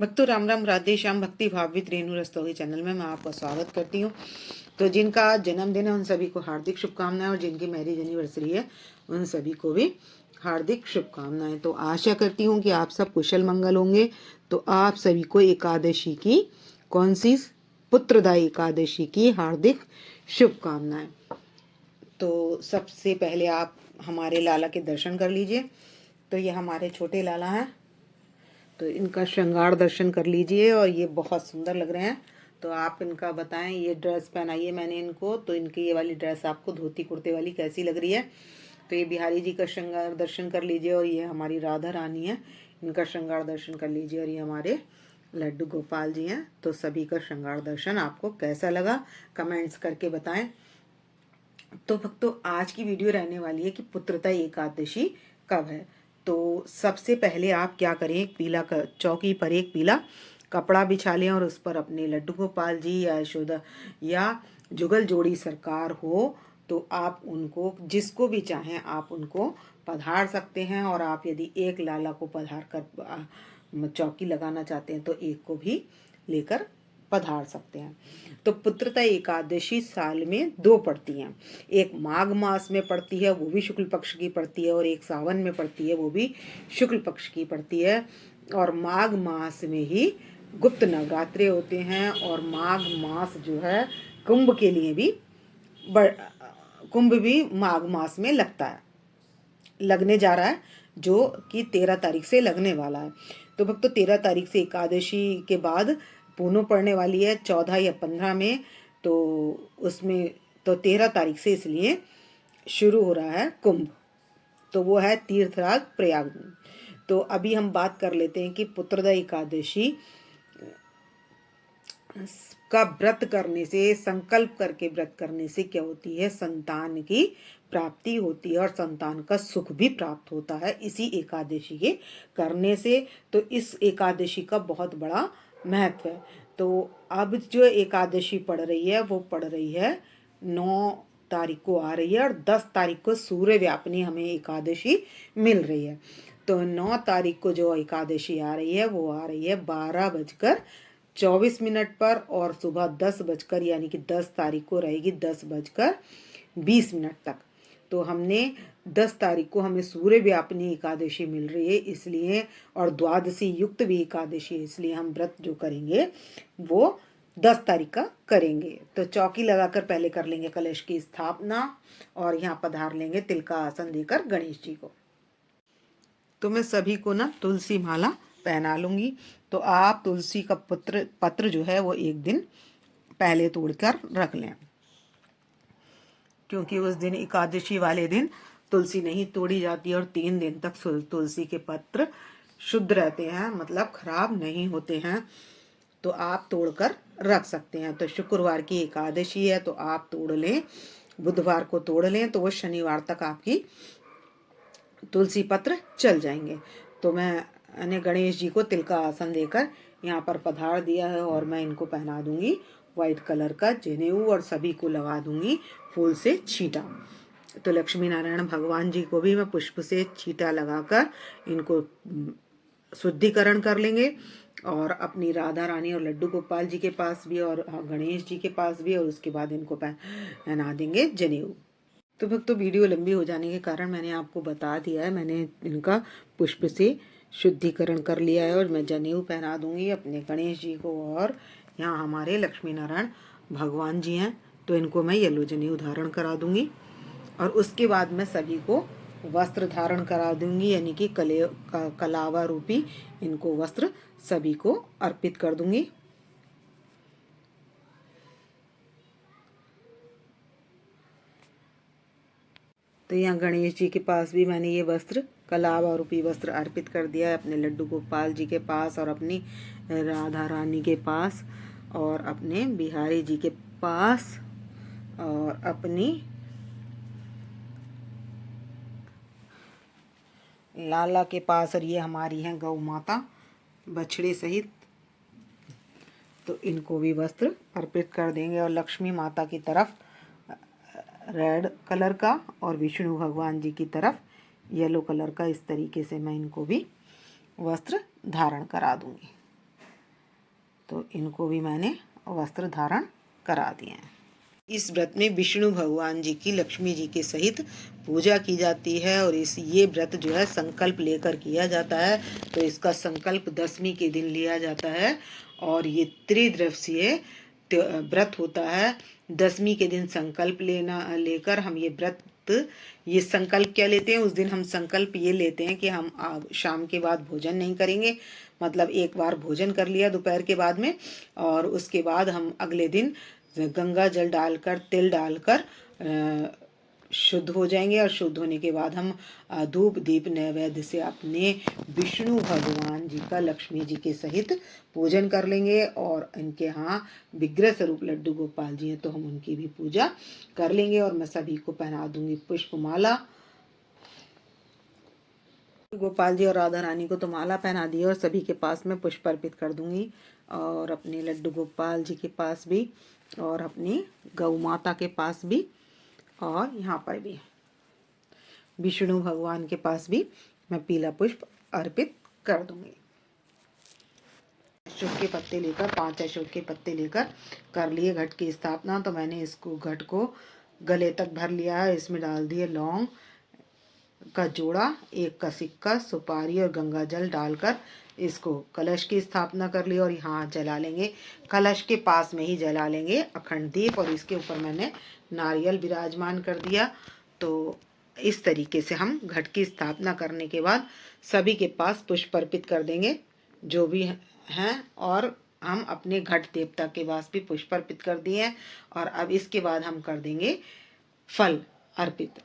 भक्तों राम राम, राधे श्याम। भक्ति भावित रेणु रस्तोगी चैनल में मैं आपका स्वागत करती हूँ। तो जिनका आज जन्मदिन है उन सभी को हार्दिक शुभकामनाएं, और जिनकी मैरिज एनिवर्सरी है उन सभी को भी हार्दिक शुभकामनाएं। तो आशा करती हूँ कि आप सब कुशल मंगल होंगे। तो आप सभी को एकादशी की, कौन सी, पुत्रदायी एकादशी की हार्दिक शुभकामनाएं। तो सबसे पहले आप हमारे लाला के दर्शन कर लीजिए। तो ये हमारे छोटे लाला हैं, तो इनका श्रृंगार दर्शन कर लीजिए, और ये बहुत सुंदर लग रहे हैं। तो आप इनका बताएं, ये ड्रेस पहनाई है मैंने इनको, तो इनकी ये वाली ड्रेस आपको धोती कुर्ते वाली कैसी लग रही है। तो ये बिहारी जी का श्रृंगार दर्शन कर लीजिए, और ये हमारी राधा रानी है, इनका श्रृंगार दर्शन कर लीजिए, और ये हमारे लड्डू गोपाल जी हैं। तो सभी का श्रृंगार दर्शन आपको कैसा लगा कमेंट्स करके बताएं। तो भक्तों आज की वीडियो रहने वाली है कि पुत्रदा एकादशी कब है। तो सबसे पहले आप क्या करें, एक पीला चौकी पर एक पीला कपड़ा बिछा लें, और उस पर अपने लड्डू गोपाल जी या यशोदा या जुगल जोड़ी सरकार हो तो आप उनको, जिसको भी चाहें आप उनको पधार सकते हैं। और आप यदि एक लाला को पधार कर चौकी लगाना चाहते हैं तो एक को भी लेकर पधार सकते हैं। तो पुत्रदा एकादशी साल में दो पड़ती हैं, एक माघ मास में पड़ती है वो भी शुक्ल पक्ष की पड़ती है, और एक सावन में पड़ती है वो भी शुक्ल पक्ष की पड़ती है। और माघ मास में ही गुप्त नवरात्रे होते हैं, और माघ मास जो है कुंभ के लिए भी कुंभ भी माघ मास में लगता है, लगने जा रहा है, जो कि 13 तारीख से लगने वाला है। तो भक्तों 13 तारीख से एकादशी के बाद पूनो पड़ने वाली है 14 या 15 में। तो उसमें तो 13 तारीख से इसलिए शुरू हो रहा है कुंभ, तो वो है तीर्थराज प्रयाग में। तो अभी हम बात कर लेते हैं कि पुत्रदा एकादशी का व्रत करने से, संकल्प करके व्रत करने से क्या होती है, संतान की प्राप्ति होती है, और संतान का सुख भी प्राप्त होता है इसी एकादशी के करने से। तो इस एकादशी का बहुत बड़ा महत्व है। तो अब जो एकादशी पड़ रही है वो पड़ रही है 9 तारीख को आ रही है, और 10 तारीख को सूर्य व्यापिनी हमें एकादशी मिल रही है। तो 9 तारीख को जो एकादशी आ रही है वो आ रही है 12:24 पर, और सुबह 10 बजकर, यानी कि 10 तारीख को रहेगी 10:20 तक। तो हमने 10 तारीख को हमें सूर्य व्यापिनी एकादशी मिल रही है इसलिए, और द्वादशी युक्त भी एकादशी है, इसलिए हम व्रत जो करेंगे वो 10 तारीख का करेंगे। तो चौकी लगाकर पहले कर लेंगे कलश की स्थापना, और यहाँ पधार लेंगे तिल का आसन देकर गणेश जी को। तो मैं सभी को ना तुलसी माला पहना लूँगी। तो आप तुलसी का पत्र जो है वो एक दिन पहले तोड़कर रख लें, क्योंकि उस दिन एकादशी वाले दिन तुलसी नहीं तोड़ी जाती है, और 3 दिन तक तुलसी के पत्र शुद्ध रहते हैं, मतलब खराब नहीं होते हैं। तो आप तोड़कर रख सकते हैं। तो शुक्रवार की एकादशी है तो आप तोड़ लें, बुधवार को तोड़ लें, तो वो शनिवार तक आपकी तुलसी पत्र चल जाएंगे। तो मैंने गणेश जी को तिल का आसन देकर यहाँ पर पधार दिया है, और मैं इनको पहना दूंगी व्हाइट कलर का जनेऊ, और सभी को लगा दूंगी फूल से छींटा। तो लक्ष्मी नारायण भगवान जी को भी मैं पुष्प से छींटा लगाकर इनको शुद्धिकरण कर लेंगे, और अपनी राधा रानी और लड्डू गोपाल जी के पास भी, और गणेश जी के पास भी, और उसके बाद इनको पहना देंगे जनेऊ। तो भक्तों वीडियो लंबी हो जाने के कारण मैंने आपको बता दिया है, मैंने इनका पुष्प से शुद्धिकरण कर लिया है, और मैं जनेऊ पहना दूंगी अपने गणेश जी को। और यहाँ हमारे लक्ष्मी नारायण भगवान जी हैं, तो इनको मैं येलो जनेऊ धारण करा दूंगी, और उसके बाद मैं सभी को वस्त्र धारण करा दूंगी, यानी कि कलावा रूपी इनको वस्त्र सभी को अर्पित कर दूंगी। तो यहाँ गणेश जी के पास भी मैंने ये वस्त्र, कलावा रूपी वस्त्र अर्पित कर दिया है, अपने लड्डू गोपाल जी के पास, और अपनी राधा रानी के पास, और अपने बिहारी जी के पास, और अपनी लाला के पास, और ये हमारी हैं गौ माता बछड़े सहित, तो इनको भी वस्त्र अर्पित कर देंगे। और लक्ष्मी माता की तरफ रेड कलर का, और विष्णु भगवान जी की तरफ येलो कलर का, इस तरीके से मैं इनको भी वस्त्र धारण करा दूंगी। तो इनको भी मैंने वस्त्र धारण करा दिए हैं। इस व्रत में विष्णु भगवान जी की, लक्ष्मी जी के सहित पूजा की जाती है और ये व्रत जो है संकल्प लेकर किया जाता है। तो इसका संकल्प 10वीं के दिन लिया जाता है और ये त्रिदिवसीय व्रत होता है। 10वीं के दिन संकल्प लेकर हम ये संकल्प क्या लेते हैं, उस दिन हम संकल्प ये लेते हैं कि हम शाम के बाद भोजन नहीं करेंगे। मतलब एक बार भोजन कर लिया दोपहर के बाद में, और उसके बाद हम अगले दिन गंगा जल डालकर, तिल डालकर शुद्ध हो जाएंगे। और शुद्ध होने के बाद हम धूप दीप नैवेद्य से अपने विष्णु भगवान जी का, लक्ष्मी जी के सहित पूजन कर लेंगे। और इनके यहाँ विग्रह स्वरूप लड्डू गोपाल जी हैं, तो हम उनकी भी पूजा कर लेंगे। और मैं सभी को पहना दूंगी पुष्पमाला। गोपाल जी और राधा रानी को तो माला पहना दी और सभी के पास में पुष्प अर्पित कर दूंगी, और अपने लड्डू गोपाल जी के पास भी, और अपनी गौ माता के पास भी, और यहाँ पर भी विष्णु भगवान के पास भी मैं पीला पुष्प अर्पित कर दूंगी। अशोक के पत्ते लेकर, 5 अशोक के पत्ते लेकर कर लिए घट की स्थापना। तो मैंने इसको घट को गले तक भर लिया है। इसमें डाल दिए लौंग का जोड़ा, 1 का सिक्का, सुपारी और गंगा जल डालकर इसको कलश की स्थापना कर ली। और यहाँ जला लेंगे, कलश के पास में ही जला लेंगे अखंड दीप, और इसके ऊपर मैंने नारियल विराजमान कर दिया। तो इस तरीके से हम घट की स्थापना करने के बाद सभी के पास पुष्प अर्पित कर देंगे जो भी हैं, और हम अपने घट देवता के पास भी पुष्प अर्पित कर दिए हैं। और अब इसके बाद हम कर देंगे फल अर्पित।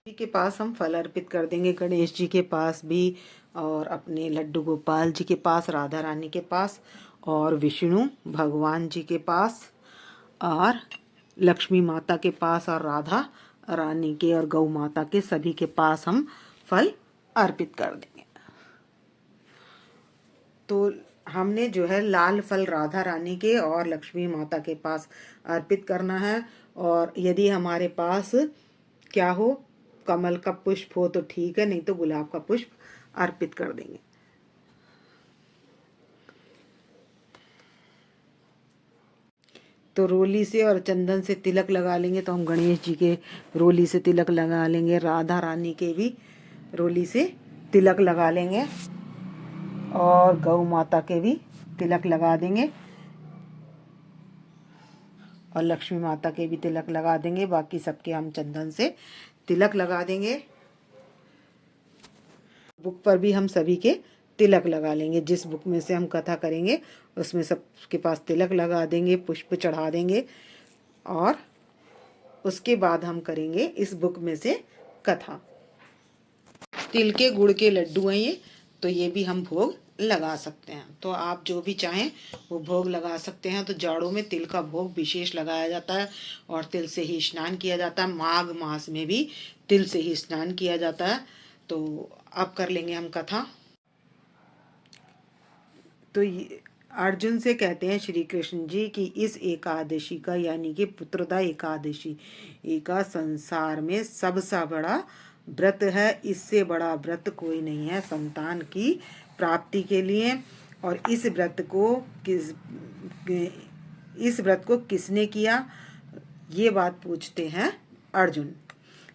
के पास हम फल अर्पित कर देंगे, गणेश जी के पास भी, और अपने लड्डू गोपाल जी के पास, राधा रानी के पास, और विष्णु भगवान जी के पास, और लक्ष्मी माता के पास, और राधा रानी के और गौ माता के, सभी के पास हम फल अर्पित कर देंगे। तो हमने जो है लाल फल राधा रानी के और लक्ष्मी माता के पास अर्पित करना है। और यदि हमारे पास क्या हो, कमल का पुष्प हो तो ठीक है, नहीं तो गुलाब का पुष्प अर्पित कर देंगे। तो रोली से और चंदन से तिलक लगा लेंगे। तो हम गणेश जी के रोली से तिलक लगा लेंगे, राधा रानी के भी रोली से तिलक लगा लेंगे, और गौ माता के भी तिलक लगा देंगे, और लक्ष्मी माता के भी तिलक लगा देंगे। बाकी सबके हम चंदन से तिलक लगा देंगे। बुक पर भी हम सभी के तिलक लगा लेंगे। जिस बुक में से हम कथा करेंगे उसमें सबके पास तिलक लगा देंगे, पुष्प चढ़ा देंगे, और उसके बाद हम करेंगे इस बुक में से कथा। तिल के गुड़ के लड्डू हैं ये, तो ये भी हम भोग लगा सकते हैं। तो आप जो भी चाहें वो भोग लगा सकते हैं। तो जाड़ों में तिल का भोग विशेष लगाया जाता है, और तिल से ही स्नान किया जाता है। माघ मास में भी तिल से ही स्नान किया जाता है। तो अब कर लेंगे हम कथा। तो अर्जुन से कहते हैं श्री कृष्ण जी कि इस एकादशी का, यानी कि पुत्रदा एकादशी का संसार में सबसे बड़ा व्रत है। इससे बड़ा व्रत कोई नहीं है संतान की प्राप्ति के लिए। और इस व्रत को किसने किया, ये बात पूछते हैं अर्जुन।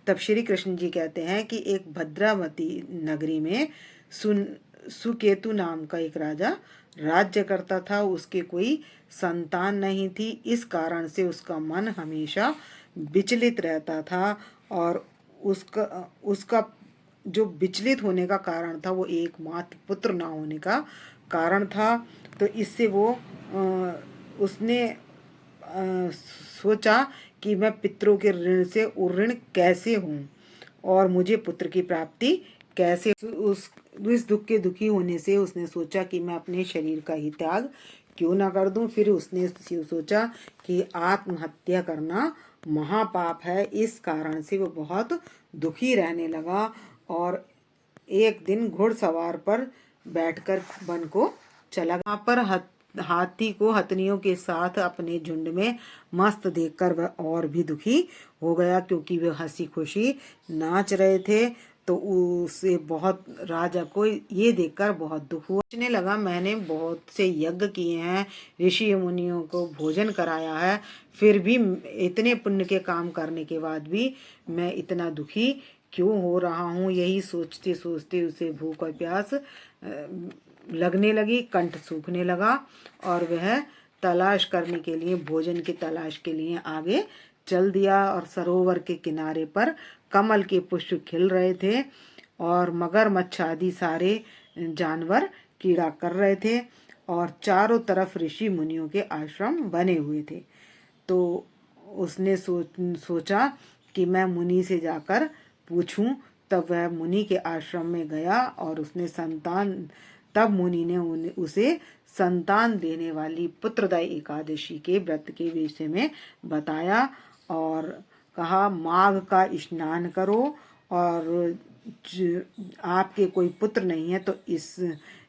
तब श्री कृष्ण जी कहते हैं कि एक भद्रावती नगरी में सुकेतु नाम का एक राजा राज्य करता था। उसके कोई संतान नहीं थी। इस कारण से उसका मन हमेशा विचलित रहता था, और उसका जो विचलित होने का कारण था वो एकमात्र पुत्र ना होने का कारण था। तो इससे उसने सोचा कि मैं पितरों के ऋण से उऋण कैसे हूँ, और मुझे पुत्र की प्राप्ति कैसे। इस दुख के दुखी होने से उसने सोचा कि मैं अपने शरीर का ही त्याग क्यों ना कर दूं। फिर उसने सोचा कि आत्महत्या करना महापाप है। इस कारण से वो बहुत दुखी रहने लगा, और एक दिन घुड़सवार पर बैठकर वन को चला। वहाँ पर हाथी को हथनियों के साथ अपने झुंड में मस्त देखकर वह और भी दुखी हो गया, क्योंकि वे हंसी खुशी नाच रहे थे। तो उसे बहुत, राजा को ये देखकर बहुत दुख हुआ। सोचने लगा, मैंने बहुत से यज्ञ किए हैं, ऋषि मुनियों को भोजन कराया है, फिर भी इतने पुण्य के काम करने के बाद भी मैं इतना दुखी क्यों हो रहा हूँ। यही सोचते सोचते उसे भूख और प्यास लगने लगी, कंठ सूखने लगा और वह तलाश करने के लिए, भोजन की तलाश के लिए आगे चल दिया। और सरोवर के किनारे पर कमल के पुष्प खिल रहे थे और मगरमच्छ आदि सारे जानवर कीड़ा कर रहे थे और चारों तरफ ऋषि मुनियों के आश्रम बने हुए थे। तो उसने सोचा कि मैं मुनि से जाकर पूछूं। तब वह मुनि के आश्रम में गया और उसने तब मुनि ने उसे संतान देने वाली पुत्रदायी एकादशी के व्रत के विषय में बताया और कहा, माघ का स्नान करो और आपके कोई पुत्र नहीं है तो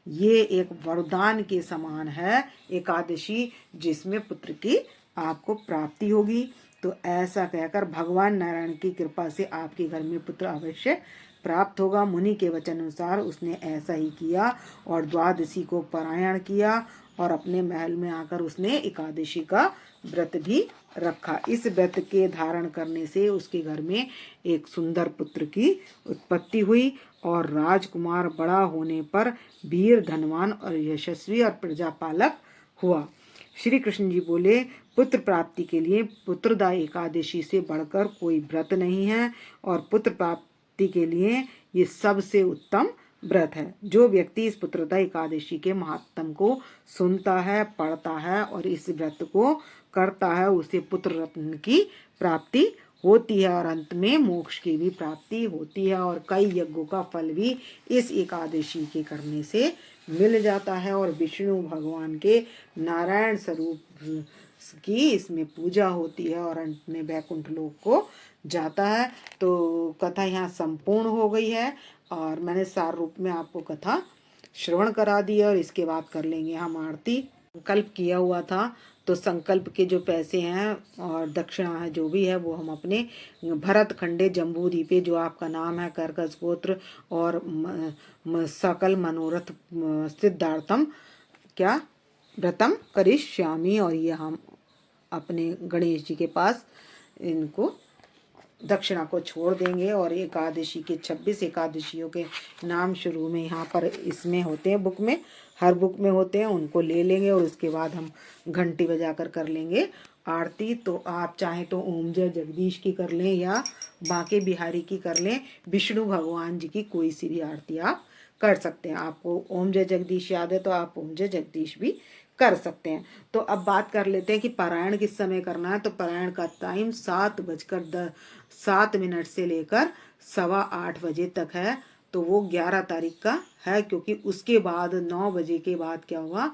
ये एक वरदान के समान है एकादशी, जिसमें पुत्र की आपको प्राप्ति होगी। तो ऐसा कहकर भगवान नारायण की कृपा से आपके घर में पुत्र अवश्य प्राप्त होगा। मुनि के वचन अनुसार उसने ऐसा ही किया और द्वादशी को पारायण किया और अपने महल में आकर उसने एकादशी का व्रत भी रखा। इस व्रत के धारण करने से उसके घर में एक सुंदर पुत्र की उत्पत्ति हुई और राजकुमार बड़ा होने पर वीर, धनवान और यशस्वी और प्रजापालक हुआ। श्री कृष्ण जी बोले, पुत्र प्राप्ति के लिए पुत्रदा एकादशी से बढ़कर कोई व्रत नहीं है और पुत्र प्राप्ति के लिए ये सबसे उत्तम व्रत है। जो व्यक्ति इस पुत्रदा एकादशी के महात्म को सुनता है, पढ़ता है और इस व्रत को करता है, उसे पुत्र रत्न की प्राप्ति होती है और अंत में मोक्ष की भी प्राप्ति होती है और कई यज्ञों का फल भी इस एकादशी के करने से मिल जाता है और विष्णु भगवान के नारायण स्वरूप की इसमें पूजा होती है और अंत में वैकुंठ लोक को जाता है। तो कथा यहाँ संपूर्ण हो गई है और मैंने सार रूप में आपको कथा श्रवण करा दी और इसके बाद कर लेंगे हम आरती। संकल्प किया हुआ था तो संकल्प के जो पैसे हैं और दक्षिणा है जो भी है वो हम अपने भरत खंडे जम्बूद्वीपे, जो आपका नाम है, कर्कश गोत्र और सकल मनोरथ सिद्धार्थम क्या व्रतम करिष्यामि, और ये हम अपने गणेश जी के पास इनको दक्षिणा को छोड़ देंगे। और एकादशी के 26 एकादशियों के नाम शुरू में यहाँ पर इसमें होते हैं, बुक में, हर बुक में होते हैं, उनको ले लेंगे और उसके बाद हम घंटी बजाकर कर लेंगे आरती। तो आप चाहें तो ओम जय जगदीश की कर लें या बांके बिहारी की कर लें, विष्णु भगवान जी की कोई सी भी आरती आप कर सकते हैं। आपको ओम जय जगदीश याद है तो आप ओम जय जगदीश भी कर सकते हैं। तो अब बात कर लेते हैं कि पारायण किस समय करना है। तो पारायण का टाइम 7:07 से लेकर 8:15 बजे तक है। तो वो 11 तारीख का है, क्योंकि उसके बाद 9 बजे के बाद क्या हुआ,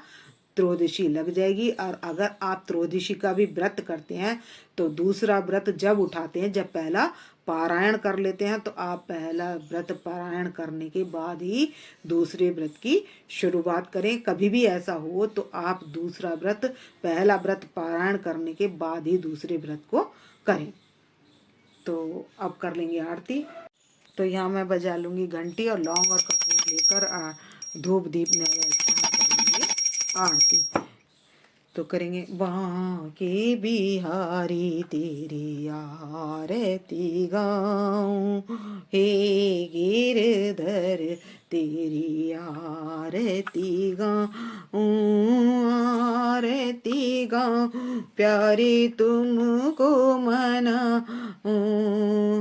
त्रयोदशी लग जाएगी। और अगर आप त्रयोदशी का भी व्रत करते हैं तो दूसरा व्रत जब उठाते हैं, जब पहला पारायण कर लेते हैं, तो आप पहला व्रत पारायण करने के बाद ही दूसरे व्रत की शुरुआत करें। कभी भी ऐसा हो तो आप दूसरा व्रत, पहला व्रत पारायण करने के बाद ही दूसरे व्रत को करें। तो अब कर लेंगे आरती। तो यहाँ मैं बजा लूँगी घंटी और लौंग और कपूर लेकर धूप दीप नैवेद्य कर लेंगे आरती। तो करेंगे, बांके बिहारी तेरी आरती गाऊं, हे गिरधर तेरी आरती गाऊं, आरती गाऊं, प्यारे तुमको मनाऊं,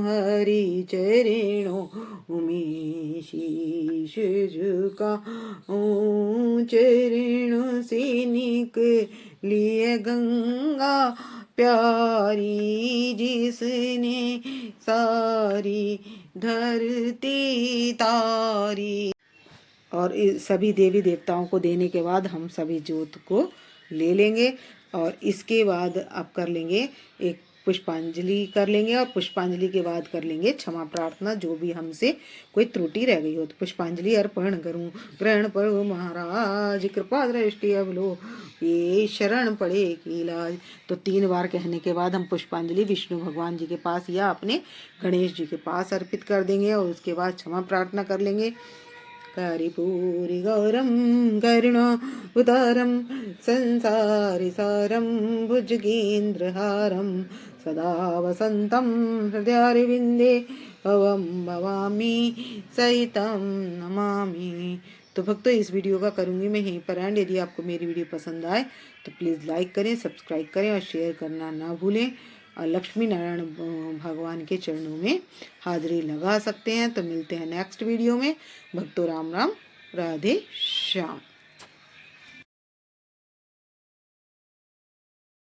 हरि चरणों में शीश झुकाऊं, चरणों से निकली गंगा प्यारी, जिसने सारी धरती तारी। और सभी देवी देवताओं को देने के बाद हम सभी जोत को ले लेंगे और इसके बाद अब कर लेंगे एक पुष्पांजलि कर लेंगे और पुष्पांजलि के बाद कर लेंगे क्षमा प्रार्थना, जो भी हमसे कोई त्रुटि रह गई हो तो। पुष्पांजलि अर्पण करूं, ग्रहण पढ़ो महाराज, कृपा दृष्टि अवलो, ये शरण पड़े की इलाज। तो 3 बार कहने के बाद हम पुष्पांजलि विष्णु भगवान जी के पास या अपने गणेश जी के पास अर्पित कर देंगे और उसके बाद क्षमा प्रार्थना कर लेंगे। कर्पूरी गौरम करुणावतारम संसारिसारम भुजगेन्द्रहारम सदा वसंतं हृदयारविंदे भवं भवामी सहितं नमामि। तो भक्तों, इस वीडियो का करूँगी मैं यहीं पर एंड। यदि आपको मेरी वीडियो पसंद आए तो प्लीज़ लाइक करें, सब्सक्राइब करें और शेयर करना ना भूलें। और लक्ष्मी नारायण भगवान के चरणों में हाजिरी लगा सकते हैं। तो मिलते हैं नेक्स्ट वीडियो में। भक्तों राम राम, राधे श्याम।